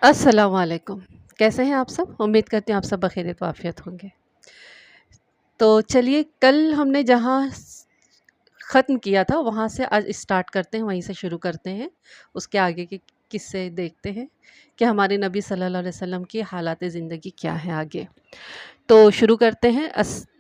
السلام علیکم۔ کیسے ہیں آپ سب؟ امید کرتی ہوں آپ سب بخیریت و عافیت ہوں گے۔ تو چلیے کل ہم نے جہاں ختم کیا تھا وہاں سے آج اسٹارٹ کرتے ہیں، وہیں سے شروع کرتے ہیں، اس کے آگے کے قصے دیکھتے ہیں کہ ہمارے نبی صلی اللہ علیہ وسلم کی حالات زندگی کیا ہے آگے۔ تو شروع کرتے ہیں۔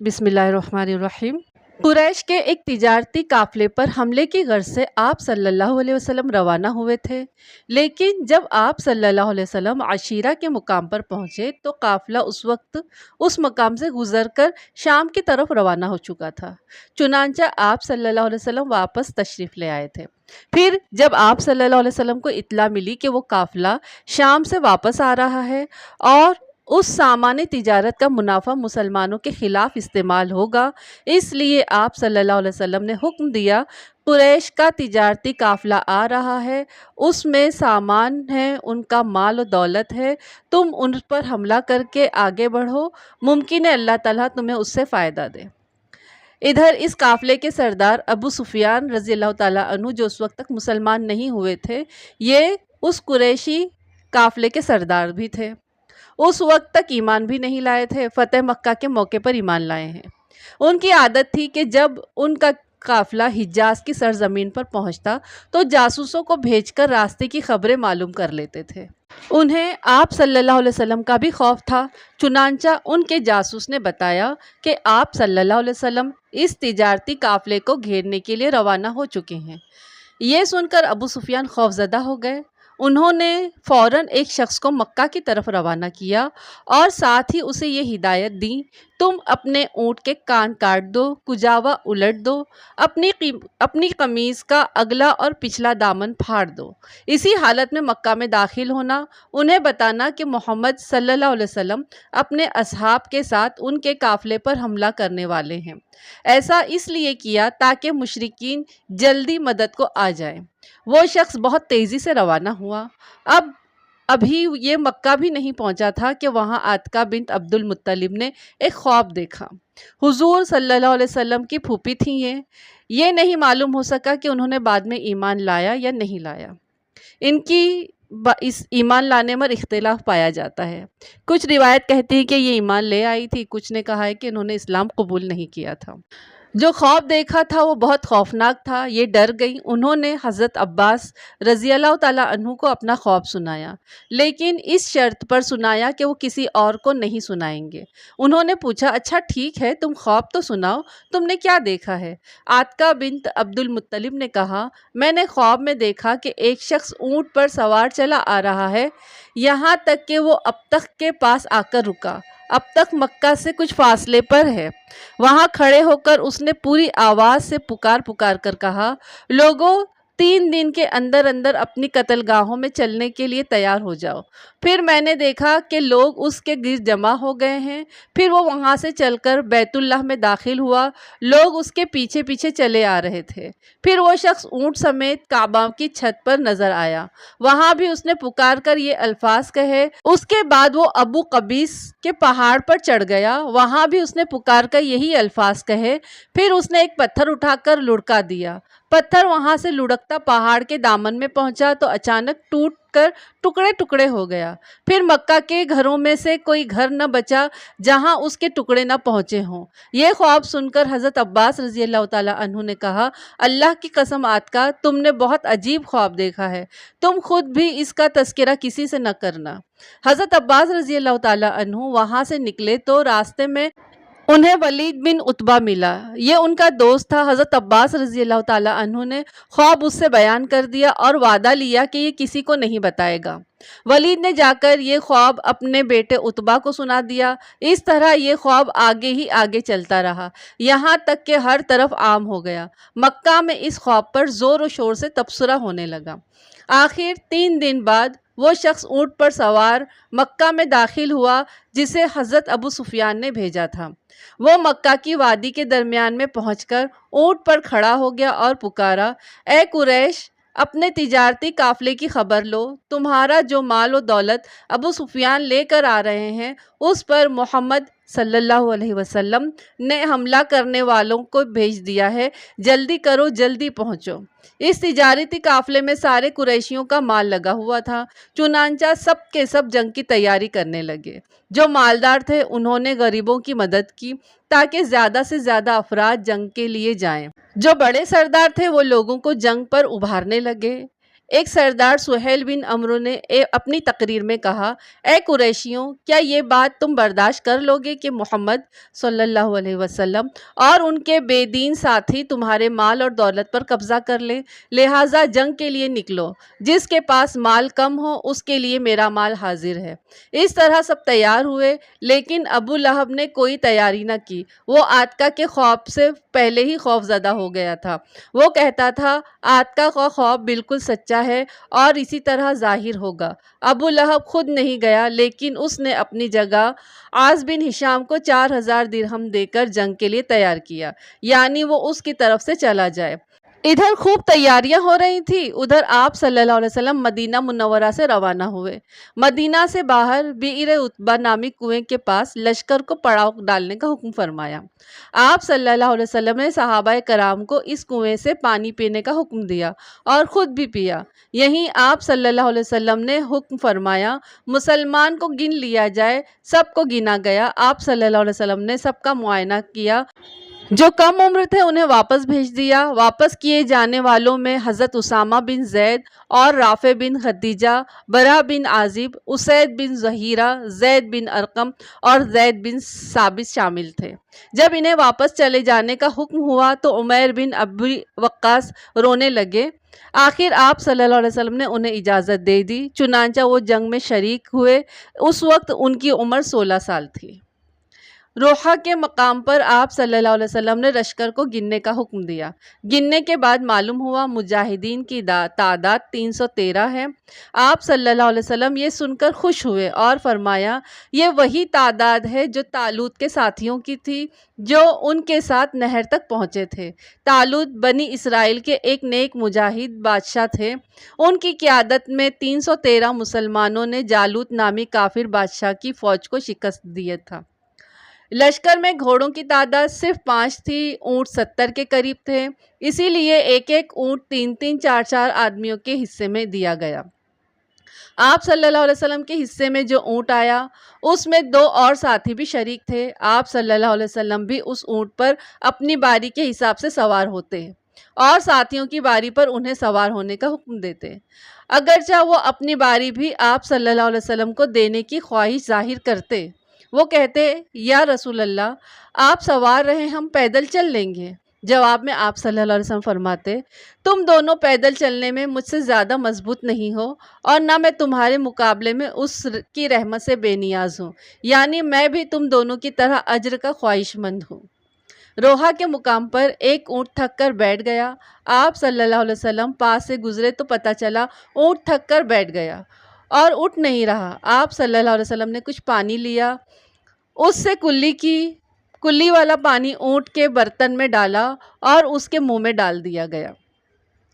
بسم اللہ الرحمن الرحیم۔ قریش کے ایک تجارتی قافلے پر حملے کی غرض سے آپ صلی اللہ علیہ وسلم روانہ ہوئے تھے، لیکن جب آپ صلی اللہ علیہ وسلم عشیرہ کے مقام پر پہنچے تو قافلہ اس وقت اس مقام سے گزر کر شام کی طرف روانہ ہو چکا تھا۔ چنانچہ آپ صلی اللہ علیہ وسلم واپس تشریف لے آئے تھے۔ پھر جب آپ صلی اللہ علیہ وسلم کو اطلاع ملی کہ وہ قافلہ شام سے واپس آ رہا ہے اور اس سامان تجارت کا منافع مسلمانوں کے خلاف استعمال ہوگا، اس لیے آپ صلی اللہ علیہ وسلم نے حکم دیا، قریش کا تجارتی قافلہ آ رہا ہے، اس میں سامان ہے، ان کا مال و دولت ہے، تم ان پر حملہ کر کے آگے بڑھو، ممکن ہے اللہ تعالیٰ تمہیں اس سے فائدہ دے۔ ادھر اس قافلے کے سردار ابو سفیان رضی اللہ تعالیٰ عنہ، جو اس وقت تک مسلمان نہیں ہوئے تھے، یہ اس قریشی قافلے کے سردار بھی تھے۔ اس وقت تک ایمان بھی نہیں لائے تھے، فتح مکہ کے موقع پر ایمان لائے ہیں۔ ان کی عادت تھی کہ جب ان کا قافلہ حجاز کی سرزمین پر پہنچتا تو جاسوسوں کو بھیج کر راستے کی خبریں معلوم کر لیتے تھے۔ انہیں آپ صلی اللہ علیہ وسلم کا بھی خوف تھا، چنانچہ ان کے جاسوس نے بتایا کہ آپ صلی اللہ علیہ وسلم اس تجارتی قافلے کو گھیرنے کے لیے روانہ ہو چکے ہیں۔ یہ سن کر ابو سفیان خوفزدہ ہو گئے۔ انہوں نے فوراً ایک شخص کو مکہ کی طرف روانہ کیا اور ساتھ ہی اسے یہ ہدایت دی، تم اپنے اونٹ کے کان کاٹ دو، کجاوا الٹ دو، اپنی قمیض کا اگلا اور پچھلا دامن پھاڑ دو، اسی حالت میں مکہ میں داخل ہونا، انہیں بتانا کہ محمد صلی اللہ علیہ وسلم اپنے اصحاب کے ساتھ ان کے قافلے پر حملہ کرنے والے ہیں۔ ایسا اس لیے کیا تاکہ مشرکین جلدی مدد کو آ جائیں۔ وہ شخص بہت تیزی سے روانہ ہوا۔ ابھی یہ مکہ بھی نہیں پہنچا تھا کہ وہاں عاتکہ بنت عبد المطلب نے ایک خواب دیکھا۔ حضور صلی اللہ علیہ وسلم کی پھوپھی تھیں یہ نہیں معلوم ہو سکا کہ انہوں نے بعد میں ایمان لایا یا نہیں لایا۔ ان کی اس ایمان لانے پر اختلاف پایا جاتا ہے۔ کچھ روایت کہتی ہے کہ یہ ایمان لے آئی تھی، کچھ نے کہا ہے کہ انہوں نے اسلام قبول نہیں کیا تھا۔ جو خواب دیکھا تھا وہ بہت خوفناک تھا، یہ ڈر گئی۔ انہوں نے حضرت عباس رضی اللہ تعالیٰ عنہ کو اپنا خواب سنایا، لیکن اس شرط پر سنایا کہ وہ کسی اور کو نہیں سنائیں گے۔ انہوں نے پوچھا، اچھا ٹھیک ہے، تم خواب تو سناؤ، تم نے کیا دیکھا ہے؟ عاتکہ بنت عبد المطلب نے کہا، میں نے خواب میں دیکھا کہ ایک شخص اونٹ پر سوار چلا آ رہا ہے، یہاں تک کہ وہ ابتخ کے پاس آ کر رکا۔ ابتخ مکہ سے کچھ فاصلے پر ہے۔ وہاں کھڑے ہو کر اس نے پوری آواز سے پکار کر کہا، لوگوں، 3 دن کے اندر اندر اپنی قتل گاہوں میں چلنے کے لیے تیار ہو جاؤ۔ پھر میں نے دیکھا کہ لوگ اس کے گرد جمع ہو گئے ہیں۔ پھر وہ وہاں سے چل کر بیت اللہ میں داخل ہوا، لوگ اس کے پیچھے پیچھے چلے آ رہے تھے۔ پھر وہ شخص اونٹ سمیت کعبہ کی چھت پر نظر آیا، وہاں بھی اس نے پکار کر یہ الفاظ کہے۔ اس کے بعد وہ ابو قبیس کے پہاڑ پر چڑھ گیا، وہاں بھی اس نے پکار کر یہی الفاظ کہے۔ پھر اس نے ایک پتھر اٹھا کر لڑکا دیا، پتھر وہاں سے لڑکتا پہاڑ کے دامن میں پہنچا تو اچانک ٹوٹ کر ٹکڑے ٹکڑے ہو گیا۔ پھر مکہ کے گھروں میں سے کوئی گھر نہ بچا جہاں اس کے ٹکڑے نہ پہنچے ہوں۔ یہ خواب سن کر حضرت عباس رضی اللہ تعالیٰ عنہ نے کہا، اللہ کی قسم عاتکہ، تم نے بہت عجیب خواب دیکھا ہے، تم خود بھی اس کا تذکرہ کسی سے نہ کرنا۔ حضرت عباس رضی اللہ تعالیٰ عنہ وہاں سے نکلے تو راستے میں انہیں ولید بن عتبہ ملا، یہ ان کا دوست تھا۔ حضرت عباس رضی اللہ تعالیٰ عنہ نے خواب اس سے بیان کر دیا اور وعدہ لیا کہ یہ کسی کو نہیں بتائے گا۔ ولید نے جا کر یہ خواب اپنے بیٹے عتبہ کو سنا دیا۔ اس طرح یہ خواب آگے ہی آگے چلتا رہا، یہاں تک کہ ہر طرف عام ہو گیا۔ مکہ میں اس خواب پر زور و شور سے تبصرہ ہونے لگا۔ آخر 3 دن بعد وہ شخص اونٹ پر سوار مکہ میں داخل ہوا جسے حضرت ابو سفیان نے بھیجا تھا۔ وہ مکہ کی وادی کے درمیان میں پہنچ کر اونٹ پر کھڑا ہو گیا اور پکارا، اے قریش، اپنے تجارتی قافلے کی خبر لو، تمہارا جو مال و دولت ابو سفیان لے کر آ رہے ہیں اس پر محمد صلی اللہ علیہ وسلم نے حملہ کرنے والوں کو بھیج دیا ہے، جلدی کرو، جلدی پہنچو۔ اس تجارتی قافلے میں سارے قریشیوں کا مال لگا ہوا تھا، چنانچہ سب کے سب جنگ کی تیاری کرنے لگے۔ جو مالدار تھے انہوں نے غریبوں کی مدد کی تاکہ زیادہ سے زیادہ افراد جنگ کے لیے جائیں۔ جو بڑے سردار تھے وہ لوگوں کو جنگ پر ابھارنے لگے۔ ایک سردار سہیل بن عمرو نے اپنی تقریر میں کہا، اے قریشیوں، کیا یہ بات تم برداشت کر لو گے کہ محمد صلی اللہ علیہ وسلم اور ان کے بے دین ساتھی تمہارے مال اور دولت پر قبضہ کر لیں؟ لہٰذا جنگ کے لیے نکلو، جس کے پاس مال کم ہو اس کے لیے میرا مال حاضر ہے۔ اس طرح سب تیار ہوئے، لیکن ابو لہب نے کوئی تیاری نہ کی۔ وہ آتکا کے خوف سے پہلے ہی خوف زدہ ہو گیا تھا۔ وہ کہتا تھا، آتکا کا خوف بالکل سچا ہے اور اسی طرح ظاہر ہوگا۔ ابو لہب خود نہیں گیا، لیکن اس نے اپنی جگہ عاص بن ہشام کو 4000 درہم دے کر جنگ کے لیے تیار کیا، یعنی وہ اس کی طرف سے چلا جائے۔ ادھر خوب تیاریاں ہو رہی تھی، ادھر آپ صلی اللہ علیہ وسلم مدینہ منورہ سے روانہ ہوئے۔ مدینہ سے باہر بئر عتبہ نامی کنویں کے پاس لشکر کو پڑاؤ ڈالنے کا حکم فرمایا۔ آپ صلی اللہ علیہ وسلم نے صحابہ کرام کو اس کنویں سے پانی پینے کا حکم دیا اور خود بھی پیا۔ یہیں آپ صلی اللہ علیہ وسلم نے حکم فرمایا، مسلمان کو گن لیا جائے۔ سب کو گنا گیا۔ آپ صلی اللہ علیہ وسلم نے سب کا معائنہ کیا۔ جو کم عمر تھے انہیں واپس بھیج دیا۔ واپس کیے جانے والوں میں حضرت اسامہ بن زید اور رافع بن خدیجہ، برا بن عازب، اسید بن زہیرہ، زید بن ارقم اور زید بن ثابت شامل تھے۔ جب انہیں واپس چلے جانے کا حکم ہوا تو عمیر بن ابی وقاص رونے لگے۔ آخر آپ صلی اللہ علیہ وسلم نے انہیں اجازت دے دی، چنانچہ وہ جنگ میں شریک ہوئے۔ اس وقت ان کی عمر 16 سال تھی۔ روحہ کے مقام پر آپ صلی اللہ علیہ وسلم نے لشکر کو گننے کا حکم دیا۔ گننے کے بعد معلوم ہوا مجاہدین کی تعداد 313 ہے۔ آپ صلی اللہ علیہ وسلم یہ سن کر خوش ہوئے اور فرمایا، یہ وہی تعداد ہے جو طالوت کے ساتھیوں کی تھی جو ان کے ساتھ نہر تک پہنچے تھے۔ طالوت بنی اسرائیل کے ایک نیک مجاہد بادشاہ تھے۔ ان کی قیادت میں 313 مسلمانوں نے جالوت نامی کافر بادشاہ کی فوج کو شکست دیا تھا۔ لشکر میں گھوڑوں کی تعداد صرف 5 تھی، اونٹ 70 کے قریب تھے، اسی لیے ایک ایک اونٹ 3 4 آدمیوں کے حصے میں دیا گیا۔ آپ صلی اللہ علیہ وسلم کے حصے میں جو اونٹ آیا اس میں 2 اور ساتھی بھی شریک تھے۔ آپ صلی اللہ علیہ وسلم بھی اس اونٹ پر اپنی باری کے حساب سے سوار ہوتے اور ساتھیوں کی باری پر انہیں سوار ہونے کا حکم دیتے۔ اگرچہ وہ اپنی باری بھی آپ صلی اللہ علیہ وسلم کو دینے کی خواہش ظاہر کرتے، وہ کہتے، یا رسول اللہ، آپ سوار رہے، ہم پیدل چل لیں گے۔ جواب میں آپ صلی اللہ علیہ وسلم فرماتے، تم دونوں پیدل چلنے میں مجھ سے زیادہ مضبوط نہیں ہو اور نہ میں تمہارے مقابلے میں اس کی رحمت سے بے نیاز ہوں، یعنی میں بھی تم دونوں کی طرح اجر کا خواہش مند ہوں۔ روحہ کے مقام پر ایک اونٹ تھک کر بیٹھ گیا۔ آپ صلی اللہ علیہ وسلم پاس سے گزرے تو پتہ چلا اونٹ تھک کر بیٹھ گیا اور اٹھ نہیں رہا۔ آپ صلی اللہ علیہ وسلم نے کچھ پانی لیا، اس سے کلی والا پانی اونٹ کے برتن میں ڈالا اور اس کے منہ میں ڈال دیا گیا۔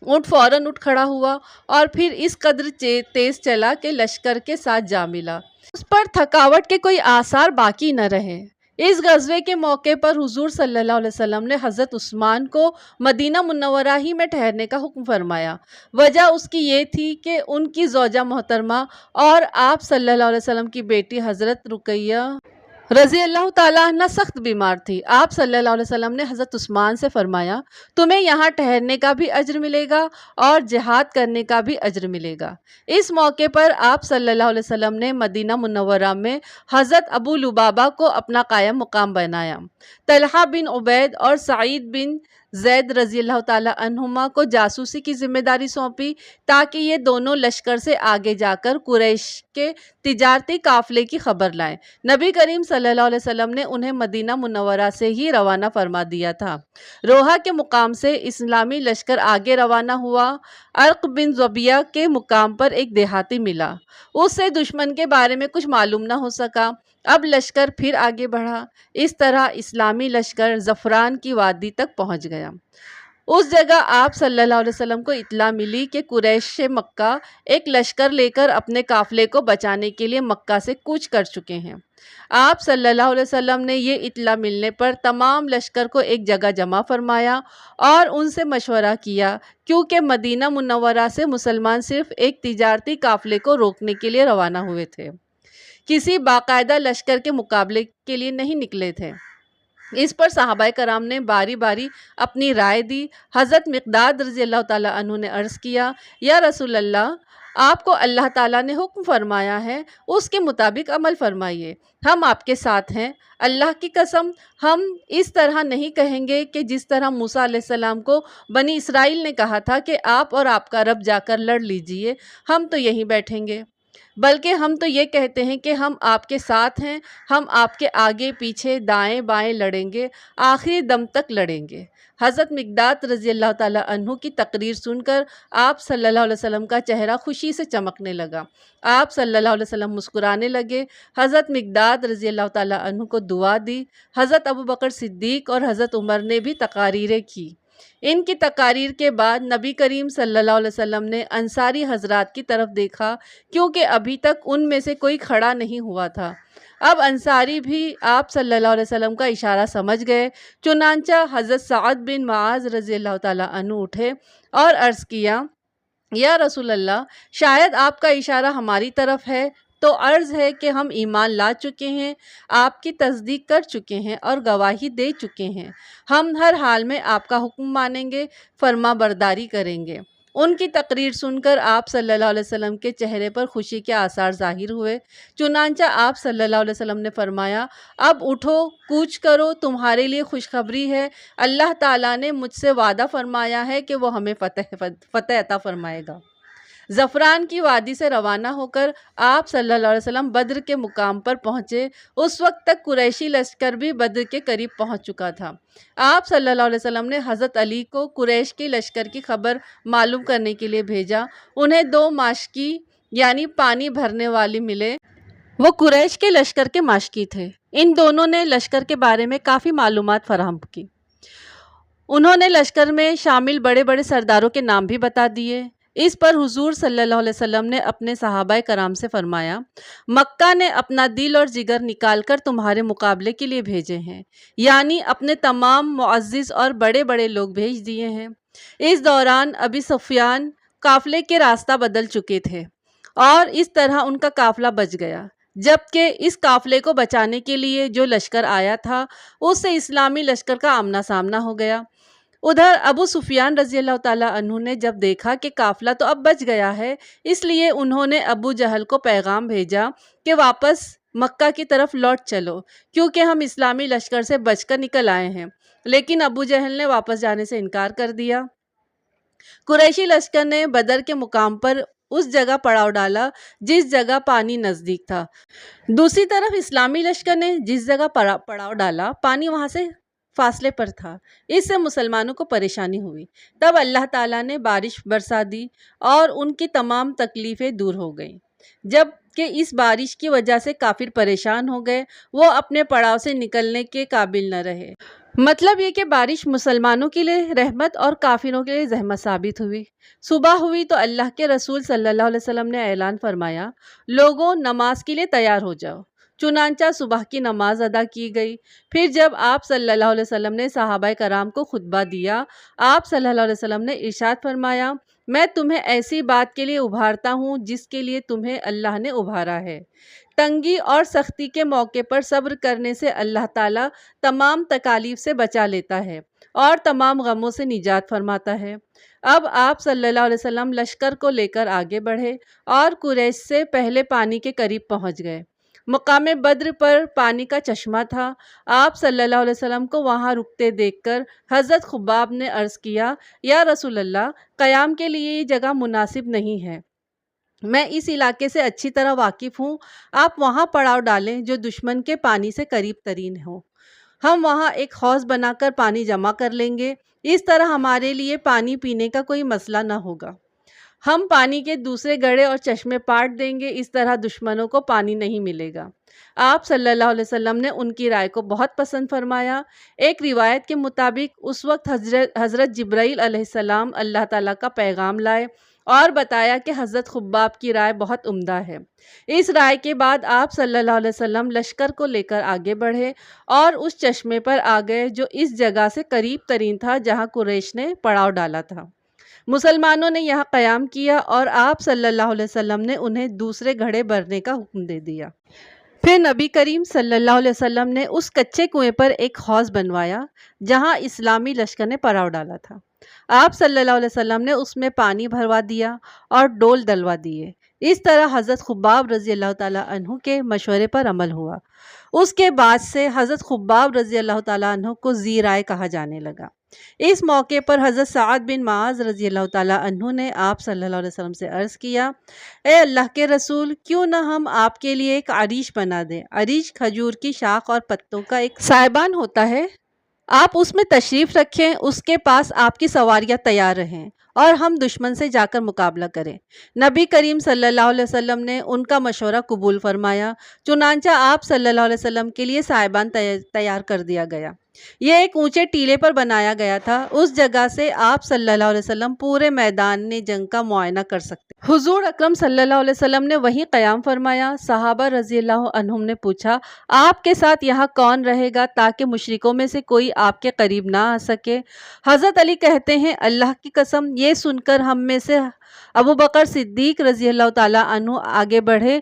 اونٹ فوراً اٹھ کھڑا ہوا اور پھر اس قدر تیز چلا کہ لشکر کے ساتھ جا ملا۔ اس پر تھکاوٹ کے کوئی آثار باقی نہ رہے۔ اس غزوے کے موقع پر حضور صلی اللہ علیہ وسلم نے حضرت عثمان کو مدینہ منورہ ہی میں ٹھہرنے کا حکم فرمایا۔ وجہ اس کی یہ تھی کہ ان کی زوجہ محترمہ اور آپ صلی اللہ علیہ وسلم کی بیٹی حضرت رقیہ رضی اللہ تعالیٰ عنہ سخت بیمار تھی۔ آپ صلی اللہ علیہ وسلم نے حضرت عثمان سے فرمایا، تمہیں یہاں ٹھہرنے کا بھی اجر ملے گا اور جہاد کرنے کا بھی اجر ملے گا۔ اس موقع پر آپ صلی اللہ علیہ وسلم نے مدینہ منورہ میں حضرت ابو لبابہ کو اپنا قائم مقام بنایا۔ طلحہ بن عبید اور سعید بن زید رضی اللہ تعالیٰ عنہما کو جاسوسی کی ذمہ داری سونپی تاکہ یہ دونوں لشکر سے آگے جا کر قریش کے تجارتی قافلے کی خبر لائیں۔ نبی کریم صلی اللہ علیہ وسلم نے انہیں مدینہ منورہ سے ہی روانہ فرما دیا تھا۔ روحہ کے مقام سے اسلامی لشکر آگے روانہ ہوا۔ ارق بن ضبیہ کے مقام پر ایک دیہاتی ملا، اس سے دشمن کے بارے میں کچھ معلوم نہ ہو سکا۔ اب لشکر پھر آگے بڑھا۔ اس طرح اسلامی لشکر زعفران کی وادی تک پہنچ گیا۔ اس جگہ آپ صلی اللہ علیہ وسلم کو اطلاع ملی کہ قریش مکہ ایک لشکر لے کر اپنے قافلے کو بچانے کے لیے مکہ سے کوچ کر چکے ہیں۔ آپ صلی اللہ علیہ وسلم نے یہ اطلاع ملنے پر تمام لشکر کو ایک جگہ جمع فرمایا اور ان سے مشورہ کیا، کیونکہ مدینہ منورہ سے مسلمان صرف ایک تجارتی قافلے کو روکنے کے لیے روانہ ہوئے تھے، کسی باقاعدہ لشکر کے مقابلے کے لیے نہیں نکلے تھے۔ اس پر صحابہ کرام نے باری باری اپنی رائے دی۔ حضرت مقداد رضی اللہ تعالیٰ عنہ نے عرض کیا، یا رسول اللہ، آپ کو اللہ تعالیٰ نے حکم فرمایا ہے، اس کے مطابق عمل فرمائیے، ہم آپ کے ساتھ ہیں۔ اللہ کی قسم، ہم اس طرح نہیں کہیں گے کہ جس طرح موسیٰ علیہ السلام کو بنی اسرائیل نے کہا تھا کہ آپ اور آپ کا رب جا کر لڑ لیجئے، ہم تو یہیں بیٹھیں گے، بلکہ ہم تو یہ کہتے ہیں کہ ہم آپ کے ساتھ ہیں، ہم آپ کے آگے پیچھے دائیں بائیں لڑیں گے، آخری دم تک لڑیں گے۔ حضرت مقداد رضی اللہ تعالیٰ عنہ کی تقریر سن کر آپ صلی اللہ علیہ وسلم کا چہرہ خوشی سے چمکنے لگا۔ آپ صلی اللہ علیہ وسلم مسکرانے لگے۔ حضرت مقداد رضی اللہ تعالیٰ عنہ کو دعا دی۔ حضرت ابوبکر صدیق اور حضرت عمر نے بھی تقاریریں کی۔ ان کی تقاریر کے بعد نبی کریم صلی اللہ علیہ وسلم نے انصاری حضرات کی طرف دیکھا، کیونکہ ابھی تک ان میں سے کوئی کھڑا نہیں ہوا تھا۔ اب انصاری بھی آپ صلی اللہ علیہ وسلم کا اشارہ سمجھ گئے، چنانچہ حضرت سعد بن معاذ رضی اللہ تعالیٰ عنہ اٹھے اور عرض کیا، یا رسول اللہ، شاید آپ کا اشارہ ہماری طرف ہے، تو عرض ہے کہ ہم ایمان لا چکے ہیں، آپ کی تصدیق کر چکے ہیں اور گواہی دے چکے ہیں، ہم ہر حال میں آپ کا حکم مانیں گے، فرما برداری کریں گے۔ ان کی تقریر سن کر آپ صلی اللہ علیہ وسلم کے چہرے پر خوشی کے آثار ظاہر ہوئے، چنانچہ آپ صلی اللہ علیہ وسلم نے فرمایا، اب اٹھو، کوچ کرو، تمہارے لیے خوشخبری ہے، اللہ تعالیٰ نے مجھ سے وعدہ فرمایا ہے کہ وہ ہمیں فتح عطا فرمائے گا۔ زعفران کی وادی سے روانہ ہو کر آپ صلی اللہ علیہ وسلم بدر کے مقام پر پہنچے۔ اس وقت تک قریشی لشکر بھی بدر کے قریب پہنچ چکا تھا۔ آپ صلی اللہ علیہ وسلم نے حضرت علی کو قریش کے لشکر کی خبر معلوم کرنے کے لیے بھیجا۔ انہیں دو ماشکی یعنی پانی بھرنے والے ملے، وہ قریش کے لشکر کے ماشکی تھے۔ ان دونوں نے لشکر کے بارے میں کافی معلومات فراہم کی۔ انہوں نے لشکر میں شامل بڑے بڑے سرداروں کے نام بھی بتا دیے۔ اس پر حضور صلی اللہ علیہ وسلم نے اپنے صحابہ کرام سے فرمایا، مکہ نے اپنا دل اور جگر نکال کر تمہارے مقابلے کے لیے بھیجے ہیں، یعنی اپنے تمام معزز اور بڑے بڑے لوگ بھیج دیے ہیں۔ اس دوران ابی سفیان قافلے کے راستہ بدل چکے تھے اور اس طرح ان کا قافلہ بچ گیا، جبکہ اس قافلے کو بچانے کے لیے جو لشکر آیا تھا اس سے اسلامی لشکر کا آمنا سامنا ہو گیا۔ ادھر ابو سفیان رضی اللہ تعالیٰ عنہ نے جب دیکھا کہ قافلہ تو اب بچ گیا ہے، اس لیے انہوں نے ابو جہل کو پیغام بھیجا کہ واپس مکہ کی طرف لوٹ چلو، کیونکہ ہم اسلامی لشکر سے بچ کر نکل آئے ہیں۔ لیکن ابو جہل نے واپس جانے سے انکار کر دیا۔ قریشی لشکر نے بدر کے مقام پر اس جگہ پڑاؤ ڈالا جس جگہ پانی نزدیک تھا۔ دوسری طرف اسلامی لشکر نے جس جگہ پڑاؤ ڈالا، پانی وہاں سے فاصلے پر تھا۔ اس سے مسلمانوں کو پریشانی ہوئی۔ تب اللہ تعالیٰ نے بارش برسا دی اور ان کی تمام تکلیفیں دور ہو گئیں۔ جب کہ اس بارش کی وجہ سے کافر پریشان ہو گئے، وہ اپنے پڑاؤ سے نکلنے کے قابل نہ رہے۔ مطلب یہ کہ بارش مسلمانوں کے لیے رحمت اور کافروں کے لیے زحمت ثابت ہوئی۔ صبح ہوئی تو اللہ کے رسول صلی اللہ علیہ وسلم نے اعلان فرمایا، لوگوں، نماز کے لیے تیار ہو جاؤ۔ چنانچہ صبح کی نماز ادا کی گئی۔ پھر جب آپ صلی اللہ علیہ وسلم نے صحابہ کرام کو خطبہ دیا، آپ صلی اللہ علیہ وسلم نے ارشاد فرمایا، میں تمہیں ایسی بات کے لیے ابھارتا ہوں جس کے لیے تمہیں اللہ نے ابھارا ہے۔ تنگی اور سختی کے موقع پر صبر کرنے سے اللہ تعالیٰ تمام تکالیف سے بچا لیتا ہے اور تمام غموں سے نجات فرماتا ہے۔ اب آپ صلی اللہ علیہ وسلم لشکر کو لے کر آگے بڑھے اور قریش سے پہلے پانی کے قریب پہنچ گئے۔ مقام بدر پر پانی کا چشمہ تھا۔ آپ صلی اللہ علیہ وسلم کو وہاں رکتے دیکھ کر حضرت خباب نے عرض کیا، یا رسول اللہ، قیام کے لیے یہ جگہ مناسب نہیں ہے، میں اس علاقے سے اچھی طرح واقف ہوں، آپ وہاں پڑاؤ ڈالیں جو دشمن کے پانی سے قریب ترین ہو، ہم وہاں ایک حوض بنا کر پانی جمع کر لیں گے، اس طرح ہمارے لیے پانی پینے کا کوئی مسئلہ نہ ہوگا۔ ہم پانی کے دوسرے گڑھے اور چشمے پاٹ دیں گے، اس طرح دشمنوں کو پانی نہیں ملے گا۔ آپ صلی اللہ علیہ وسلم نے ان کی رائے کو بہت پسند فرمایا۔ ایک روایت کے مطابق اس وقت حضرت جبرائیل علیہ السلام اللہ تعالیٰ کا پیغام لائے اور بتایا کہ حضرت خباب کی رائے بہت عمدہ ہے۔ اس رائے کے بعد آپ صلی اللہ علیہ وسلم لشکر کو لے کر آگے بڑھے اور اس چشمے پر آ گئے جو اس جگہ سے قریب ترین تھا جہاں قریش نے پڑاؤ ڈالا تھا۔ مسلمانوں نے یہاں قیام کیا اور آپ صلی اللہ علیہ وسلم نے انہیں دوسرے گڑھے بھرنے کا حکم دے دیا۔ پھر نبی کریم صلی اللہ علیہ وسلم نے اس کچے کنویں پر ایک حوض بنوایا جہاں اسلامی لشکر نے پڑاؤ ڈالا تھا۔ آپ صلی اللہ علیہ وسلم نے اس میں پانی بھروا دیا اور ڈول ڈلوا دیے۔ اس طرح حضرت خباب رضی اللہ تعالیٰ عنہ کے مشورے پر عمل ہوا۔ اس کے بعد سے حضرت خباب رضی اللہ تعالیٰ عنہ کو ذی رائے کہا جانے لگا۔ اس موقع پر حضرت سعد بن معاذ رضی اللہ تعالیٰ عنہ نے آپ صلی اللہ علیہ وسلم سے عرض کیا، اے اللہ کے رسول، کیوں نہ ہم آپ کے لیے ایک عریش بنا دیں؟ عریش کھجور کی شاخ اور پتوں کا ایک سائبان ہوتا ہے، آپ اس میں تشریف رکھیں، اس کے پاس آپ کی سواریاں تیار رہیں اور ہم دشمن سے جا کر مقابلہ کریں۔ نبی کریم صلی اللہ علیہ وسلم نے ان کا مشورہ قبول فرمایا، چنانچہ آپ صلی اللہ علیہ وسلم کے لیے سائبان تیار کر دیا گیا۔ یہ ایک اونچے ٹیلے پر بنایا گیا تھا۔ اس جگہ سے آپ صلی اللہ علیہ وسلم پورے میدان جنگ کا معائنہ کر سکتے۔ حضور اکرم صلی اللہ علیہ وسلم نے وہیں قیام فرمایا۔ صحابہ رضی اللہ عنہم نے پوچھا، آپ کے ساتھ یہاں کون رہے گا تاکہ مشرکوں میں سے کوئی آپ کے قریب نہ آ سکے؟ حضرت علی کہتے ہیں، اللہ کی قسم، یہ سن کر ہم میں سے ابو بکر صدیق رضی اللہ تعالیٰ عنہ آگے بڑھے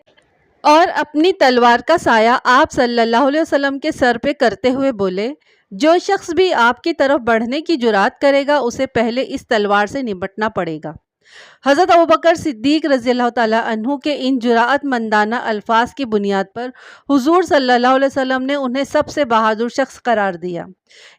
اور اپنی تلوار کا سایہ آپ صلی اللہ علیہ وسلم کے سر پہ کرتے ہوئے بولے، جو شخص بھی آپ کی طرف بڑھنے کی جرات کرے گا اسے پہلے اس تلوار سے نمٹنا پڑے گا۔ حضرت ابوبکر صدیق رضی اللہ تعالیٰ عنہ کے ان جرأت مندانہ الفاظ کی بنیاد پر حضور صلی اللہ علیہ وسلم نے انہیں سب سے بہادر شخص قرار دیا۔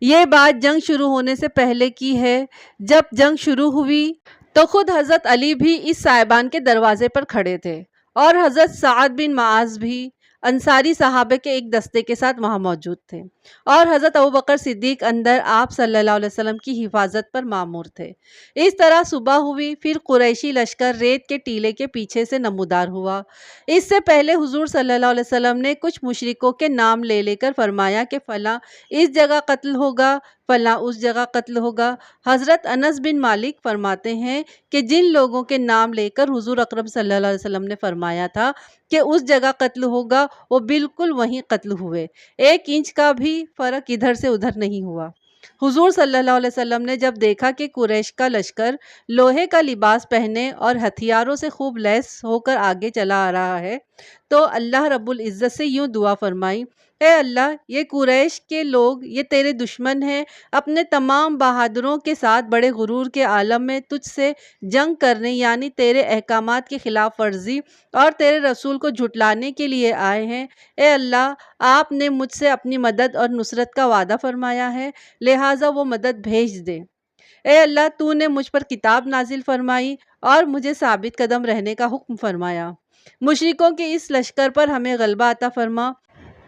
یہ بات جنگ شروع ہونے سے پہلے کی ہے۔ جب جنگ شروع ہوئی تو خود حضرت علی بھی اس سائبان کے دروازے پر کھڑے تھے اور حضرت سعد بن معاذ بھی انصاری صحابہ کے ایک دستے کے ساتھ وہاں موجود تھے اور حضرت ابوبکر صدیق اندر آپ صلی اللہ علیہ وسلم کی حفاظت پر مامور تھے۔ اس طرح صبح ہوئی، پھر قریشی لشکر ریت کے ٹیلے کے پیچھے سے نمودار ہوا۔ اس سے پہلے حضور صلی اللہ علیہ وسلم نے کچھ مشرکوں کے نام لے لے کر فرمایا کہ فلاں اس جگہ قتل ہوگا، فلاں اس جگہ قتل ہوگا۔ حضرت انس بن مالک فرماتے ہیں کہ جن لوگوں کے نام لے کر حضور اکرم صلی اللہ علیہ وسلم نے فرمایا تھا کہ اس جگہ قتل ہوگا، وہ بالکل وہیں قتل ہوئے، 1 انچ کا بھی فرق ادھر سے ادھر نہیں ہوا۔ حضور صلی اللہ علیہ وسلم نے جب دیکھا کہ قریش کا لشکر لوہے کا لباس پہنے اور ہتھیاروں سے خوب لیس ہو کر آگے چلا آ رہا ہے تو اللہ رب العزت سے یوں دعا فرمائی، اے اللہ، یہ قریش کے لوگ، یہ تیرے دشمن ہیں، اپنے تمام بہادروں کے ساتھ بڑے غرور کے عالم میں تجھ سے جنگ کرنے یعنی تیرے احکامات کی خلاف ورزی اور تیرے رسول کو جھٹلانے کے لیے آئے ہیں۔ اے اللہ، آپ نے مجھ سے اپنی مدد اور نصرت کا وعدہ فرمایا ہے، لہٰذا وہ مدد بھیج دے۔ اے اللہ، تو نے مجھ پر کتاب نازل فرمائی اور مجھے ثابت قدم رہنے کا حکم فرمایا۔ مشرکوں کے اس لشکر پر ہمیں غلبہ عطا فرما۔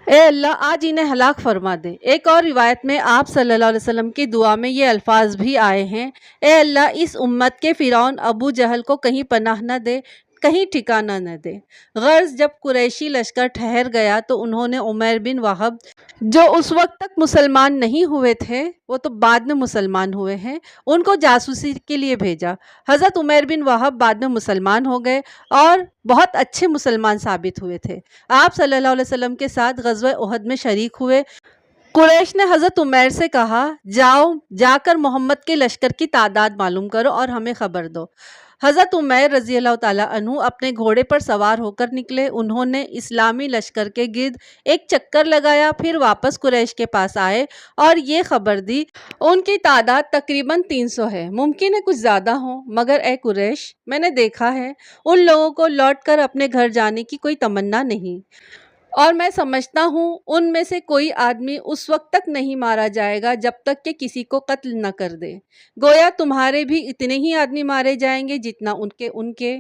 اے اللہ، آج انہیں ہلاک فرما دے۔ ایک اور روایت میں آپ صلی اللہ علیہ وسلم کی دعا میں یہ الفاظ بھی آئے ہیں، اے اللہ، اس امت کے فرعون ابو جہل کو کہیں پناہ نہ دے، کہیں ٹھکانہ نہ دے۔ غرض جب قریشی لشکر ٹھہر گیا تو انہوں نے عمیر بن وہب، جو اس وقت تک مسلمان نہیں ہوئے تھے، وہ تو بعد میں مسلمان ہوئے ہیں، ان کو جاسوسی کے لیے بھیجا۔ حضرت عمیر بن وہب بعد میں مسلمان ہو گئے اور بہت اچھے مسلمان ثابت ہوئے تھے۔ آپ صلی اللہ علیہ وسلم کے ساتھ غزوہ احد میں شریک ہوئے۔ قریش نے حضرت عمیر سے کہا، جاؤ، جا کر محمد کے لشکر کی تعداد معلوم کرو اور ہمیں خبر دو۔ حضرت عمیر رضی اللہ تعالیٰ عنہ اپنے گھوڑے پر سوار ہو کر نکلے۔ انہوں نے اسلامی لشکر کے گرد ایک چکر لگایا، پھر واپس قریش کے پاس آئے اور یہ خبر دی، ان کی تعداد تقریباً 300 ہے، ممکن ہے کچھ زیادہ ہوں، مگر اے قریش، میں نے دیکھا ہے ان لوگوں کو لوٹ کر اپنے گھر جانے کی کوئی تمنا نہیں، اور میں سمجھتا ہوں ان میں سے کوئی آدمی اس وقت تک نہیں مارا جائے گا جب تک کہ کسی کو قتل نہ کر دے، گویا تمہارے بھی اتنے ہی آدمی مارے جائیں گے جتنا ان کے،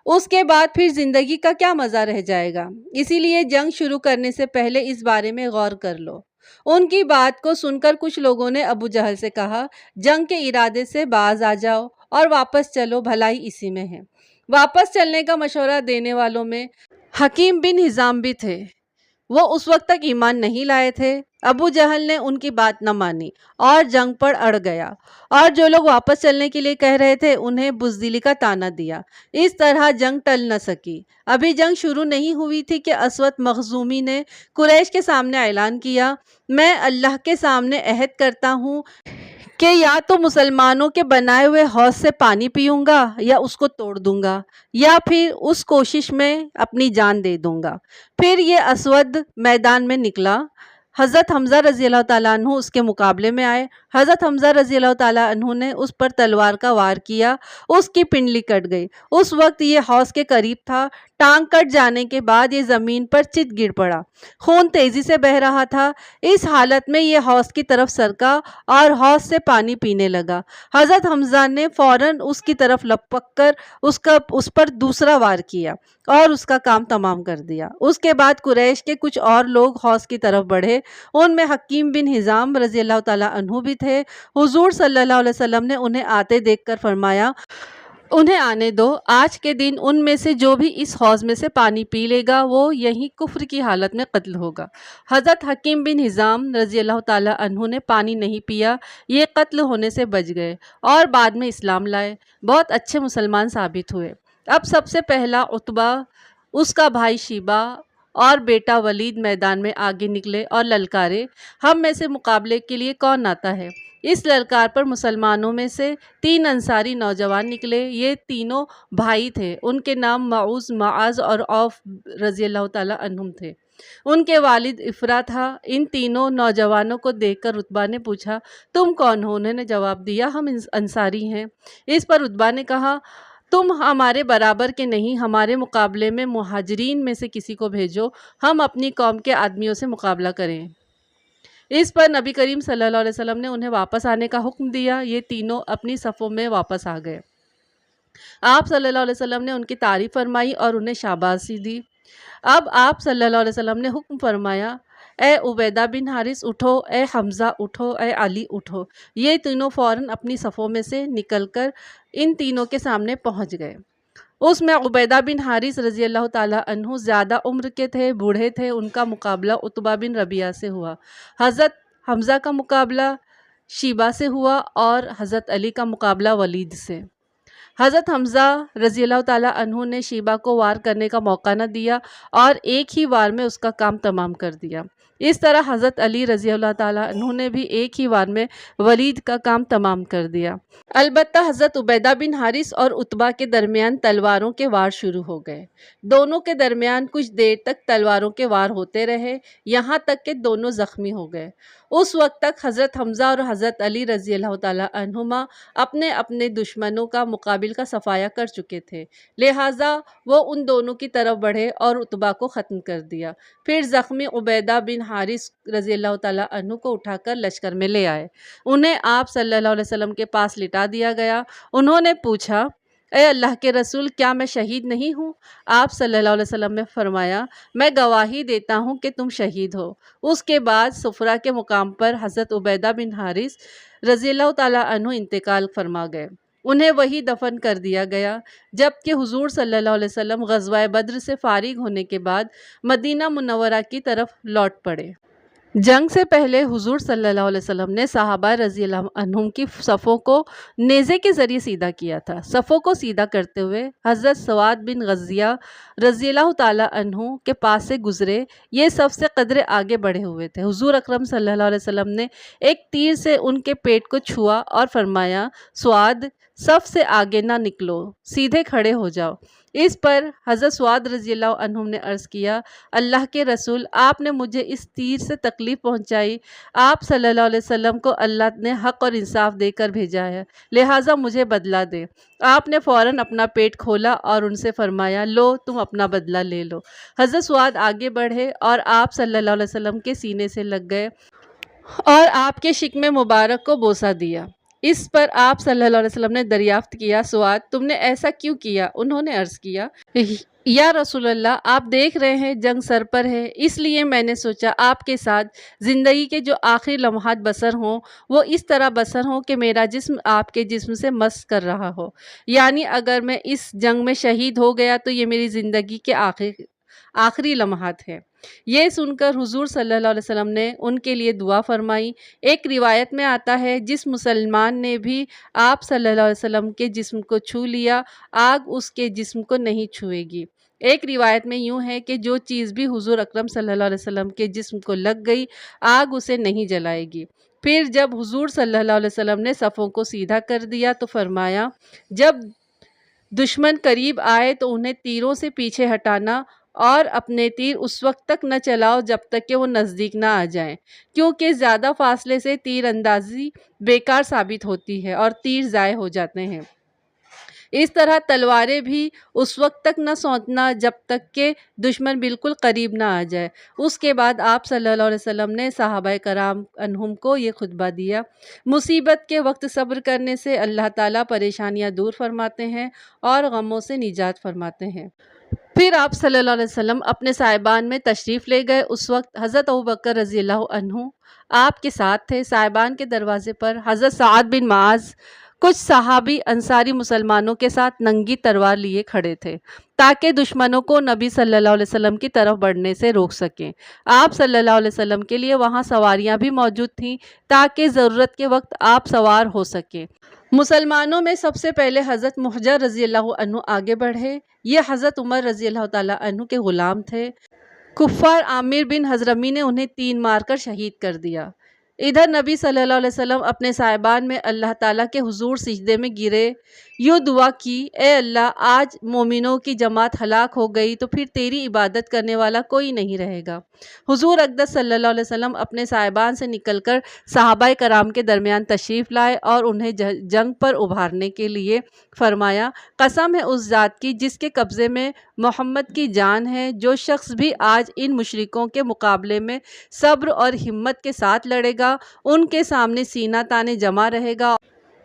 اس کے بعد پھر زندگی کا کیا مزہ رہ جائے گا، اسی لیے جنگ شروع کرنے سے پہلے اس بارے میں غور کر لو۔ ان کی بات کو سن کر کچھ لوگوں نے ابو جہل سے کہا، جنگ کے ارادے سے باز آ جاؤ اور واپس چلو، بھلائی اسی میں ہے۔ واپس چلنے کا مشورہ دینے والوں میں حکیم بن حزام بھی تھے۔ وہ اس وقت تک ایمان نہیں لائے تھے۔ ابو جہل نے ان کی بات نہ مانی اور جنگ پر اڑ گیا، اور جو لوگ واپس چلنے کے لیے کہہ رہے تھے انہیں بزدلی کا طعنہ دیا۔ اس طرح جنگ ٹل نہ سکی۔ ابھی جنگ شروع نہیں ہوئی تھی کہ اسود مخزومی نے قریش کے سامنے اعلان کیا، میں اللہ کے سامنے عہد کرتا ہوں کہ یا تو مسلمانوں کے بنائے ہوئے حوض سے پانی پیوں گا یا اس کو توڑ دوں گا، یا پھر اس کوشش میں اپنی جان دے دوں گا۔ پھر یہ اسود میدان میں نکلا۔ حضرت حمزہ رضی اللہ تعالیٰ عنہ اس کے مقابلے میں آئے۔ حضرت حمزہ رضی اللہ تعالیٰ عنہ نے اس پر تلوار کا وار کیا، اس کی پنڈلی کٹ گئی۔ اس وقت یہ حوض کے قریب تھا۔ ٹانگ کٹ جانے کے بعد یہ زمین پر چت گر پڑا۔ خون تیزی سے بہہ رہا تھا۔ اس حالت میں یہ حوض کی طرف سرکا اور حوض سے پانی پینے لگا۔ حضرت حمزہ نے فوراً اس کی طرف لپک کر اس پر دوسرا وار کیا اور اس کا کام تمام کر دیا۔ اس کے بعد قریش کے کچھ اور لوگ حوض کی طرف بڑھے۔ ان میں حکیم بن حزام رضی اللہ تعالیٰ عنہ بھی تھے۔ حضور صلی اللہ علیہ وسلم نے انہیں آتے دیکھ کر فرمایا، انہیں آنے دو۔ آج کے دن ان میں سے جو بھی اس حوض میں سے پانی پی لے گا وہ یہیں کفر کی حالت میں قتل ہوگا۔ حضرت حکیم بن حزام رضی اللہ تعالیٰ عنہ نے پانی نہیں پیا، یہ قتل ہونے سے بچ گئے اور بعد میں اسلام لائے، بہت اچھے مسلمان ثابت ہوئے۔ اب سب سے پہلا عتبہ، اس کا بھائی شیبہ اور بیٹا ولید میدان میں آگے نکلے اور للکارے، ہم میں سے مقابلے کے لیے کون آتا ہے؟ اس للکار پر مسلمانوں میں سے 3 انصاری نوجوان نکلے۔ یہ تینوں بھائی تھے۔ ان کے نام معوذ، معاذ اور عوف رضی اللہ تعالیٰ عنہم تھے۔ ان کے والد افرا تھا۔ ان تینوں نوجوانوں کو دیکھ کر عتبہ نے پوچھا، تم کون ہو؟ انہوں نے جواب دیا، ہم انصاری ہیں۔ اس پر عتبہ نے کہا، تم ہمارے برابر کے نہیں، ہمارے مقابلے میں مہاجرین میں سے کسی کو بھیجو، ہم اپنی قوم کے آدمیوں سے مقابلہ کریں۔ اس پر نبی کریم صلی اللہ علیہ وسلم نے انہیں واپس آنے کا حکم دیا۔ یہ تینوں اپنی صفوں میں واپس آ گئے۔ آپ صلی اللہ علیہ وسلم نے ان کی تعریف فرمائی اور انہیں شاباشی دی۔ اب آپ صلی اللہ علیہ وسلم نے حکم فرمایا، اے عبیدہ بن حارث اٹھو، اے حمزہ اٹھو، اے علی اٹھو۔ یہ تینوں فوراً اپنی صفوں میں سے نکل کر ان تینوں کے سامنے پہنچ گئے۔ اس میں عبیدہ بن حارث رضی اللہ تعالیٰ عنہ زیادہ عمر کے تھے، بوڑھے تھے۔ ان کا مقابلہ عتبہ بن ربیعہ سے ہوا۔ حضرت حمزہ کا مقابلہ شیبہ سے ہوا اور حضرت علی کا مقابلہ ولید سے۔ حضرت حمزہ رضی اللہ تعالیٰ عنہ نے شیبہ کو وار کرنے کا موقع نہ دیا اور ایک ہی وار میں اس کا کام تمام کر دیا۔ اس طرح حضرت علی رضی اللہ تعالیٰ عنہ نے بھی ایک ہی وار میں ولید کا کام تمام کر دیا۔ البتہ حضرت عبیدہ بن حارث اور عتبہ کے درمیان تلواروں کے وار شروع ہو گئے۔ دونوں کے درمیان کچھ دیر تک تلواروں کے وار ہوتے رہے، یہاں تک کہ دونوں زخمی ہو گئے۔ اس وقت تک حضرت حمزہ اور حضرت علی رضی اللہ تعالیٰ عنہما اپنے اپنے دشمنوں کا مقابل کا صفایا کر چکے تھے، لہٰذا وہ ان دونوں کی طرف بڑھے اور عتبہ کو ختم کر دیا۔ پھر زخمی عبیدہ بن حارث رضی اللہ تعالیٰ عنہ کو اٹھا کر لشکر میں لے آئے۔ انہیں آپ صلی اللہ علیہ وسلم کے پاس لٹا دیا گیا۔ انہوں نے پوچھا، اے اللہ کے رسول، کیا میں شہید نہیں ہوں؟ آپ صلی اللہ علیہ وسلم نے فرمایا، میں گواہی دیتا ہوں کہ تم شہید ہو۔ اس کے بعد صفرہ کے مقام پر حضرت عبیدہ بن حارث رضی اللہ تعالیٰ عنہ انتقال فرما گئے۔ انہیں وہی دفن کر دیا گیا۔ جبکہ حضور صلی اللہ علیہ وسلم غزوہ بدر سے فارغ ہونے کے بعد مدینہ منورہ کی طرف لوٹ پڑے۔ جنگ سے پہلے حضور صلی اللہ علیہ وسلم نے صحابہ رضی اللہ عنہم کی صفوں کو نیزے کے ذریعے سیدھا کیا تھا۔ صفوں کو سیدھا کرتے ہوئے حضرت سواد بن غزیہ رضی اللہ تعالیٰ عنہ کے پاس سے گزرے۔ یہ سب سے قدرے آگے بڑھے ہوئے تھے۔ حضور اکرم صلی اللہ علیہ وسلم نے ایک تیر سے ان کے پیٹ کو چھوا اور فرمایا، سواد، صف سے آگے نہ نکلو، سیدھے کھڑے ہو جاؤ۔ اس پر حضرت سواد رضی اللہ عنہم نے عرض کیا، اللہ کے رسول، آپ نے مجھے اس تیر سے تکلیف پہنچائی۔ آپ صلی اللہ علیہ وسلم کو اللہ نے حق اور انصاف دے کر بھیجا ہے، لہٰذا مجھے بدلہ دے۔ آپ نے فوراً اپنا پیٹ کھولا اور ان سے فرمایا، لو، تم اپنا بدلہ لے لو۔ حضرت سواد آگے بڑھے اور آپ صلی اللہ علیہ وسلم کے سینے سے لگ گئے اور آپ کے شکم مبارک کو بوسہ دیا۔ اس پر آپ صلی اللہ علیہ وسلم نے دریافت کیا، سواد، تم نے ایسا کیوں کیا؟ انہوں نے عرض کیا، یا رسول اللہ، آپ دیکھ رہے ہیں جنگ سر پر ہے، اس لیے میں نے سوچا آپ کے ساتھ زندگی کے جو آخری لمحات بسر ہوں وہ اس طرح بسر ہوں کہ میرا جسم آپ کے جسم سے مس کر رہا ہو، یعنی اگر میں اس جنگ میں شہید ہو گیا تو یہ میری زندگی کے آخری لمحات ہیں۔ یہ سن کر حضور صلی اللہ علیہ وسلم نے ان کے لیے دعا فرمائی۔ ایک روایت میں آتا ہے، جس مسلمان نے بھی آپ صلی اللہ علیہ وسلم کے جسم کو چھو لیا، آگ اس کے جسم کو نہیں چھوئے گی۔ ایک روایت میں یوں ہے کہ جو چیز بھی حضور اکرم صلی اللہ علیہ وسلم کے جسم کو لگ گئی، آگ اسے نہیں جلائے گی۔ پھر جب حضور صلی اللہ علیہ وسلم نے صفوں کو سیدھا کر دیا تو فرمایا، جب دشمن قریب آئے تو انہیں تیروں سے پیچھے ہٹانا اور اپنے تیر اس وقت تک نہ چلاؤ جب تک کہ وہ نزدیک نہ آ جائیں، کیونکہ زیادہ فاصلے سے تیر اندازی بیکار ثابت ہوتی ہے اور تیر ضائع ہو جاتے ہیں۔ اس طرح تلواریں بھی اس وقت تک نہ سونتنا جب تک کہ دشمن بالکل قریب نہ آ جائے۔ اس کے بعد آپ صلی اللہ علیہ وسلم نے صحابہ کرام عنہم کو یہ خطبہ دیا، مصیبت کے وقت صبر کرنے سے اللہ تعالیٰ پریشانیاں دور فرماتے ہیں اور غموں سے نجات فرماتے ہیں۔ پھر آپ صلی اللہ علیہ وسلم اپنے صاحبان میں تشریف لے گئے۔ اس وقت حضرت ابوبکر رضی اللہ عنہ آپ کے ساتھ تھے۔ صاحبان کے دروازے پر حضرت سعد بن معاذ کچھ صحابی انصاری مسلمانوں کے ساتھ ننگی تلوار لیے کھڑے تھے تاکہ دشمنوں کو نبی صلی اللہ علیہ وسلم کی طرف بڑھنے سے روک سکیں۔ آپ صلی اللہ علیہ وسلم کے لیے وہاں سواریاں بھی موجود تھیں تاکہ ضرورت کے وقت آپ سوار ہو سکیں۔ مسلمانوں میں سب سے پہلے حضرت محجر رضی اللہ عنہ آگے بڑھے۔ یہ حضرت عمر رضی اللہ تعالیٰ عنہ کے غلام تھے۔ کفار عامر بن حضرمی نے انہیں تین مار کر شہید کر دیا۔ ادھر نبی صلی اللہ علیہ وسلم اپنے صاحبان میں اللہ تعالیٰ کے حضور سجدے میں گرے، یوں دعا کی، اے اللہ، آج مومنوں کی جماعت ہلاک ہو گئی تو پھر تیری عبادت کرنے والا کوئی نہیں رہے گا۔ حضور اقدس صلی اللہ علیہ وسلم اپنے صاحبان سے نکل کر صحابہ کرام کے درمیان تشریف لائے اور انہیں جنگ پر ابھارنے کے لیے فرمایا، قسم ہے اس ذات کی جس کے قبضے میں محمد کی جان ہے، جو شخص بھی آج ان مشرکوں کے مقابلے میں صبر اور ہمت کے ساتھ لڑے گا، ان کے سامنے سینہ تانے جمع رہے گا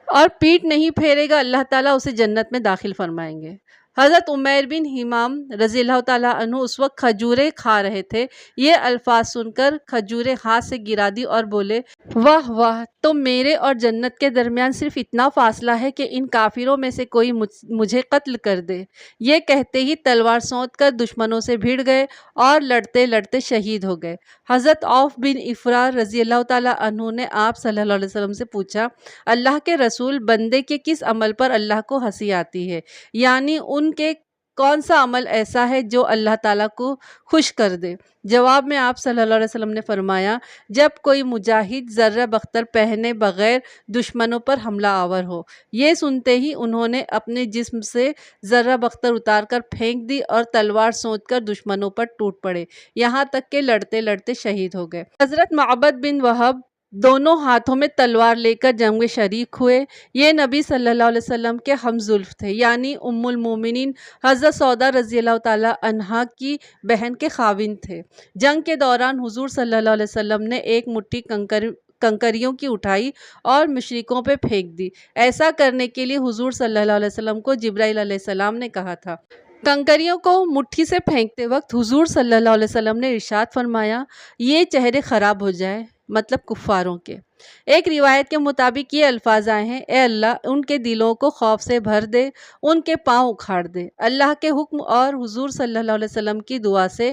اور پیٹھ نہیں پھیرے گا، اللہ تعالیٰ اسے جنت میں داخل فرمائیں گے۔ حضرت عمیر بن حمام رضی اللہ تعالیٰ عنہ اس وقت کھجوریں کھا رہے تھے۔ یہ الفاظ سن کر کھجوریں ہاتھ سے گرا دی اور بولے، واہ واہ، تو میرے اور جنت کے درمیان صرف اتنا فاصلہ ہے کہ ان کافروں میں سے کوئی مجھے قتل کر دے۔ یہ کہتے ہی تلوار سونت کر دشمنوں سے بھیڑ گئے اور لڑتے لڑتے شہید ہو گئے۔ حضرت عوف بن افرار رضی اللہ تعالیٰ عنہ نے آپ صلی اللہ علیہ وسلم سے پوچھا، اللہ کے رسول، بندے کے کس عمل پر اللہ کو ہنسی آتی ہے؟ یعنی ان کے کون سا عمل ایسا ہے جو اللہ تعالیٰ کو خوش کر دے؟ جواب میں آپ صلی اللہ علیہ وسلم نے فرمایا، جب کوئی مجاہد ذرہ بختر پہنے بغیر دشمنوں پر حملہ آور ہو۔ یہ سنتے ہی انہوں نے اپنے جسم سے ذرہ بختر اتار کر پھینک دی اور تلوار سونت کر دشمنوں پر ٹوٹ پڑے، یہاں تک کہ لڑتے لڑتے شہید ہو گئے۔ حضرت معبد بن وہب دونوں ہاتھوں میں تلوار لے کر جنگ میں شریک ہوئے۔ یہ نبی صلی اللہ علیہ وسلم کے ہم زلف تھے، یعنی ام المومنین حضرت سودا رضی اللہ تعالیٰ عنہا کی بہن کے خاوند تھے۔ جنگ کے دوران حضور صلی اللہ علیہ وسلم نے ایک مٹھی کنکریوں کی اٹھائی اور مشرکوں پہ پھینک دی۔ ایسا کرنے کے لیے حضور صلی اللہ علیہ وسلم کو جبرائیل علیہ السلام نے کہا تھا۔ کنکریوں کو مٹھی سے پھینکتے وقت حضور صلی اللہ علیہ وسلم نے ارشاد فرمایا، یہ چہرے خراب ہو جائے، مطلب کفاروں کے۔ ایک روایت کے مطابق یہ الفاظ آئے ہیں، اے اللہ، ان کے دلوں کو خوف سے بھر دے، ان کے پاؤں اکھاڑ دے۔ اللہ کے حکم اور حضور صلی اللہ علیہ وسلم کی دعا سے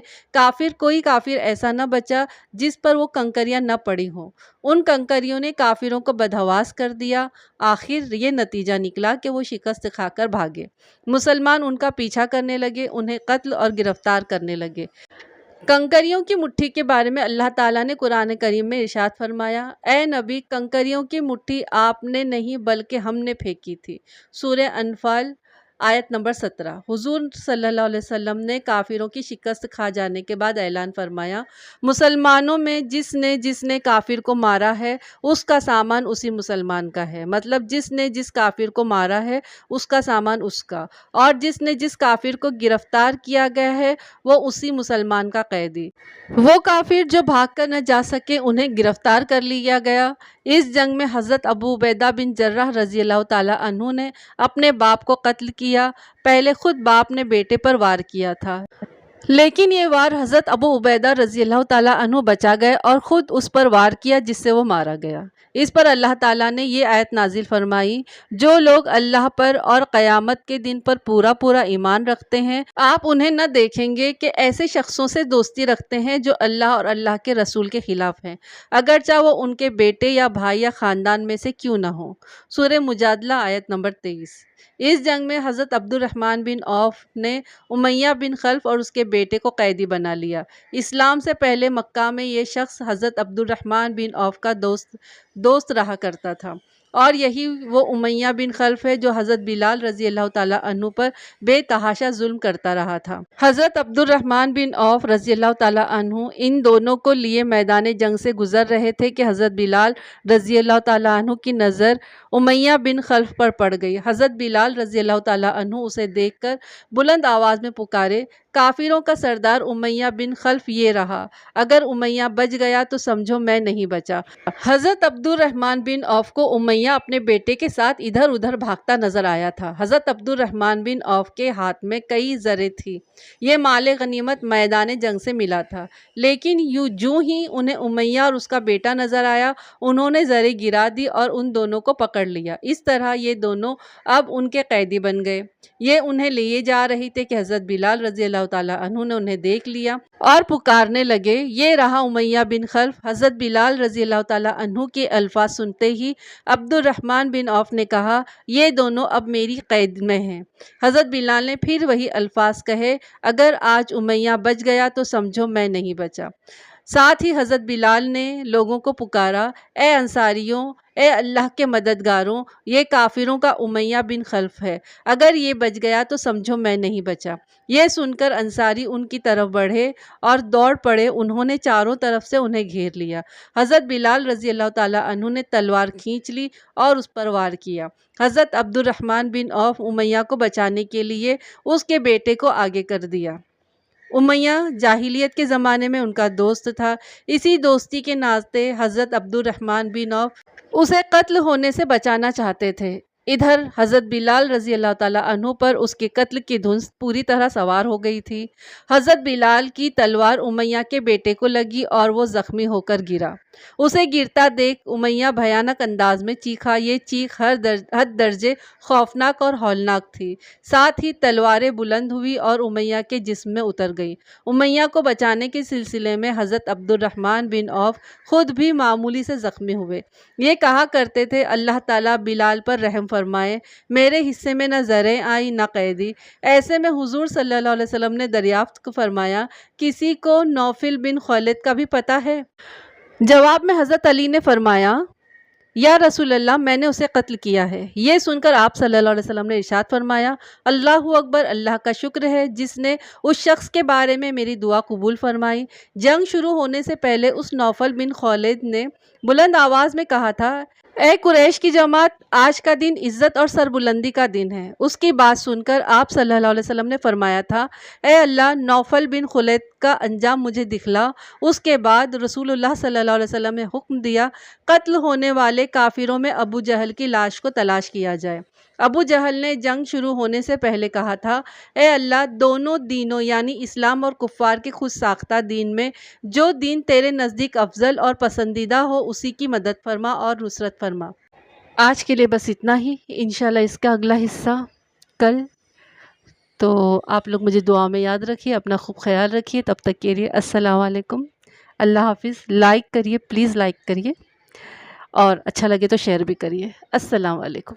کوئی کافر ایسا نہ بچا جس پر وہ کنکریاں نہ پڑی ہوں۔ ان کنکریوں نے کافروں کو بدحواس کر دیا۔ آخر یہ نتیجہ نکلا کہ وہ شکست کھا کر بھاگے۔ مسلمان ان کا پیچھا کرنے لگے، انہیں قتل اور گرفتار کرنے لگے۔ کنکریوں کی مٹھی کے بارے میں اللہ تعالیٰ نے قرآن کریم میں ارشاد فرمایا، اے نبی، کنکریوں کی مٹھی آپ نے نہیں بلکہ ہم نے پھینکی تھی۔ سورہ انفال آیت نمبر 17۔ حضور صلی اللہ علیہ وسلم نے کافروں کی شکست کھا جانے کے بعد اعلان فرمایا، مسلمانوں میں جس نے کافر کو مارا ہے اس کا سامان اسی مسلمان کا ہے، مطلب جس نے جس کافر کو مارا ہے اس کا سامان اس کا، اور جس نے جس کافر کو گرفتار کیا گیا ہے وہ اسی مسلمان کا قیدی۔ وہ کافر جو بھاگ کر نہ جا سکے انہیں گرفتار کر لیا گیا۔ اس جنگ میں حضرت ابو عبیدہ بن جراح رضی اللہ تعالیٰ عنہ نے اپنے باپ کو قتل کیا۔ کیا، پہلے خود باپ نے بیٹے پر وار کیا تھا، لیکن یہ وار حضرت ابو عبیدہ رضی اللہ تعالیٰ عنہ بچا گئے اور خود اس پر وار کیا جس سے وہ مارا گیا۔ اس پر اللہ تعالیٰ نے یہ آیت نازل فرمائی، جو لوگ اللہ پر اور قیامت کے دن پر پورا پورا ایمان رکھتے ہیں، آپ انہیں نہ دیکھیں گے کہ ایسے شخصوں سے دوستی رکھتے ہیں جو اللہ اور اللہ کے رسول کے خلاف ہیں، اگرچہ وہ ان کے بیٹے یا بھائی یا خاندان میں سے کیوں نہ ہوں۔ سورہ مجادلہ آیت نمبر 23۔ اس جنگ میں حضرت عبد الرحمن بن عوف نے امیہ بن خلف اور اس کے بیٹے کو قیدی بنا لیا۔ اسلام سے پہلے مکہ میں یہ شخص حضرت عبد الرحمن بن عوف کا دوست رہا کرتا تھا، اور یہی وہ امیہ بن خلف ہے جو حضرت بلال رضی اللہ تعالیٰ عنہ پر بے تحاشا ظلم کرتا رہا تھا۔ حضرت عبد الرحمن بن عوف رضی اللہ تعالیٰ عنہ ان دونوں کو لیے میدان جنگ سے گزر رہے تھے کہ حضرت بلال رضی اللہ تعالیٰ عنہ کی نظر امیہ بن خلف پر پڑ گئی۔ حضرت بلال رضی اللہ تعالیٰ عنہ اسے دیکھ کر بلند آواز میں پکارے، کافروں کا سردار امیہ بن خلف یہ رہا، اگر امیہ بچ گیا تو سمجھو میں نہیں بچا۔ حضرت عبد الرحمن بن عوف کو امیہ اپنے بیٹے کے ساتھ ادھر ادھر بھاگتا نظر آیا تھا۔ حضرت عبد الرحمن بن عوف کے ہاتھ میں کئی زریں تھی، یہ مال غنیمت میدان جنگ سے ملا تھا، لیکن جو ہی انہیں امیہ اور اس کا بیٹا نظر آیا، انہوں نے زریں گرا دی اور ان دونوں کو پکڑ لیا۔ اس طرح یہ دونوں اب ان کے قیدی بن گئے۔ یہ انہیں لیے جا رہی تھے کہ حضرت بلال رضی اللہ تعالیٰ عنہ نے انہیں دیکھ لیا اور پکارنے لگے، یہ رہا امیہ بن خلف۔ حضرت بلال رضی اللہ تعالیٰ عنہ کے الفاظ سنتے ہی عبد الرحمن بن عوف نے کہا، یہ دونوں اب میری قید میں ہیں۔ حضرت بلال نے پھر وہی الفاظ کہے، اگر آج امیہ بچ گیا تو سمجھو میں نہیں بچا۔ ساتھ ہی حضرت بلال نے لوگوں کو پکارا، اے انصاریوں، اے اللہ کے مددگاروں، یہ کافروں کا امیہ بن خلف ہے، اگر یہ بچ گیا تو سمجھو میں نہیں بچا۔ یہ سن کر انصاری ان کی طرف بڑھے اور دوڑ پڑے، انہوں نے چاروں طرف سے انہیں گھیر لیا۔ حضرت بلال رضی اللہ تعالیٰ عنہ نے تلوار کھینچ لی اور اس پر وار کیا۔ حضرت عبد الرحمن بن عوف امیہ کو بچانے کے لیے اس کے بیٹے کو آگے کر دیا۔ امیہ جاہلیت کے زمانے میں ان کا دوست تھا، اسی دوستی کے ناطے حضرت عبد الرحمن بن عوف اسے قتل ہونے سے بچانا چاہتے تھے۔ ادھر حضرت بلال رضی اللہ تعالیٰ عنہ پر اس کے قتل کی دھن پوری طرح سوار ہو گئی تھی۔ حضرت بلال کی تلوار امیہ کے بیٹے کو لگی اور وہ زخمی ہو کر گرا۔ اسے گرتا دیکھ امیہ بھیانک انداز میں چیخا، یہ چیخ حد درجے خوفناک اور ہولناک تھی۔ ساتھ ہی تلواریں بلند ہوئی اور امیہ کے جسم میں اتر گئیں۔ امیہ کو بچانے کے سلسلے میں حضرت عبد الرحمن بن عوف خود بھی معمولی سے زخمی ہوئے۔ یہ کہا کرتے تھے، اللہ تعالیٰ بلال پر رحم فرمائے، میرے حصے میں نہ زریں آئی نہ قیدی۔ ایسے میں حضور صلی اللہ علیہ وسلم نے دریافت فرمایا، کسی کو نوفل بن خالد کا بھی پتہ ہے؟ جواب میں حضرت علی نے فرمایا، یا رسول اللہ، میں نے اسے قتل کیا ہے۔ یہ سن کر آپ صلی اللہ علیہ وسلم نے ارشاد فرمایا، اللہ اکبر، اللہ کا شکر ہے جس نے اس شخص کے بارے میں میری دعا قبول فرمائی۔ جنگ شروع ہونے سے پہلے اس نوفل بن خالد نے بلند آواز میں کہا تھا، اے قریش کی جماعت، آج کا دن عزت اور سربلندی کا دن ہے۔ اس کی بات سن کر آپ صلی اللہ علیہ وسلم نے فرمایا تھا، اے اللہ، نوفل بن خالد کا انجام مجھے دکھلا۔ اس کے بعد رسول اللہ صلی اللہ علیہ وسلم نے حکم دیا، قتل ہونے والے کافروں میں ابو جہل کی لاش کو تلاش کیا جائے۔ ابو جہل نے جنگ شروع ہونے سے پہلے کہا تھا، اے اللہ، دونوں دینوں یعنی اسلام اور کفار کے خود ساختہ دین میں جو دین تیرے نزدیک افضل اور پسندیدہ ہو اسی کی مدد فرما اور نصرت فرما۔ آج کے لیے بس اتنا ہی، انشاءاللہ اس کا اگلا حصہ کل۔ تو آپ لوگ مجھے دعا میں یاد رکھیے، اپنا خوب خیال رکھیے، تب تک کے لیے السلام علیکم، اللہ حافظ۔ لائک کریے، پلیز لائک کریے، اور اچھا لگے تو شیئر بھی کریے۔ السلام علیکم۔